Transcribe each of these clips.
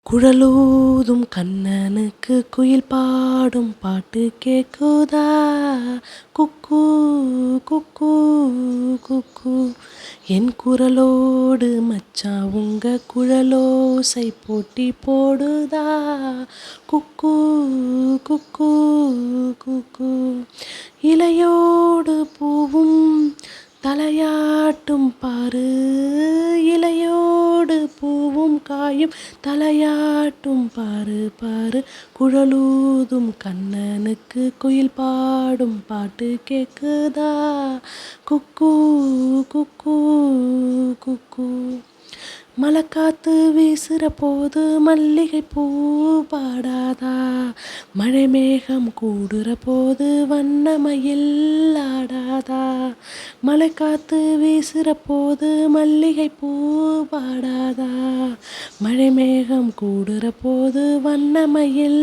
குழலூதும் கண்ணனுக்கு குயில் பாடும் பாட்டு கேக்குதா? குக்கூ குக்கூ குக்கூ. என் குரலோடு மச்சான் உங்க குழலோசை போட்டி போடுதா? குக்கூ குக்கூ குக்கூ. இலையோடு பூவும் தலையாட்டும் பாரு, இலையோடு பூவும் காயும் தலையாட்டும் பாரு பாரு. குழலூதும் கண்ணனுக்கு குயில் பாடும் பாட்டு கேக்குதா? குக்கூ குக்கூ குக்கூ. மழைக்காத்து வீசுற போது மல்லிகை பூ பாடாதா? மழை மேகம் கூடுற போது வண்ணமயில் ஆடாதா? மழைக்காத்து வீசுற போது மல்லிகை பூ பாடாதா? மழை மேகம் கூடுற போது வண்ணமயில்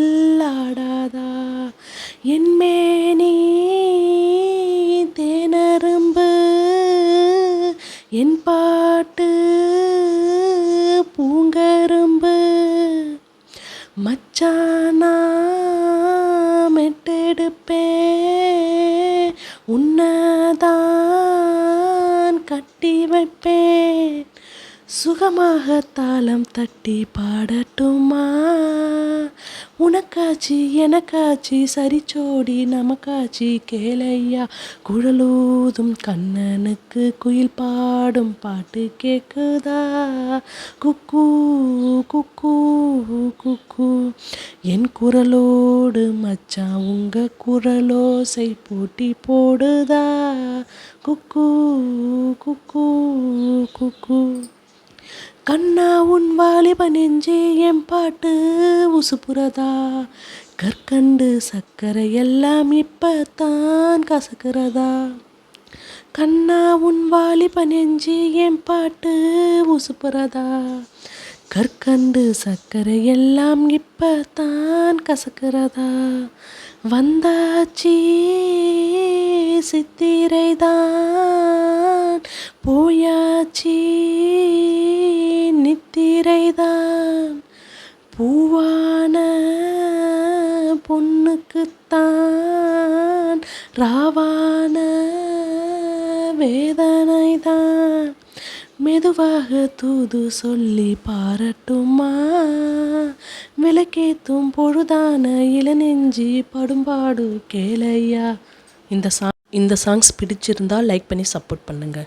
ஆடாதா? என் மேனி தேனரும்பு, என் பாட்டு பூங்கரும்பு. மச்சானா மெட்டெடுப்பே, உன்னதான் கட்டி வைப்பேன். சுகமாக தாளம் தட்டி பாடட்டுமா? உனக்காச்சி எனக்காச்சி சரிச்சோடி நமக்காச்சி கேளையா. குழலூதும் கண்ணனுக்கு குயில் பாடும் பாட்டு கேக்குதா? குக்கூ குக்கூ குக்கூ. என் குரலோடு மச்சான் உங்க குரலோசை போட்டி போடுதா? குக்கூ குக்கூ குக்கூ. கண்ணா உன் வாலிப நெஞ்சே என் பாட்டு உசுப்புறதா? கற்கண்டு சர்க்கரை எல்லாம் இப்பத்தான் கசக்கிறதா? கண்ணா உன் வாலிப நெஞ்சே என் பாட்டு உசுப்புறதா? கற்கண்டு சர்க்கரை எல்லாம் இப்பத்தான் கசக்கிறதா? வந்தாச்சி சித்திரைதான், போயாச்சி நித்திரைதான். பூவான பொண்ணுக்குத்தான் ராவான வேதனைதான். மெதுவாக தூது சொல்லி பாரட்டுமா? விளக்கேத்தும் பொழுதான இளநெஞ்சி படும்பாடு கேளையா. இந்த சாங்ஸ் பிடிச்சிருந்தா லைக் பண்ணி சப்போர்ட் பண்ணுங்க.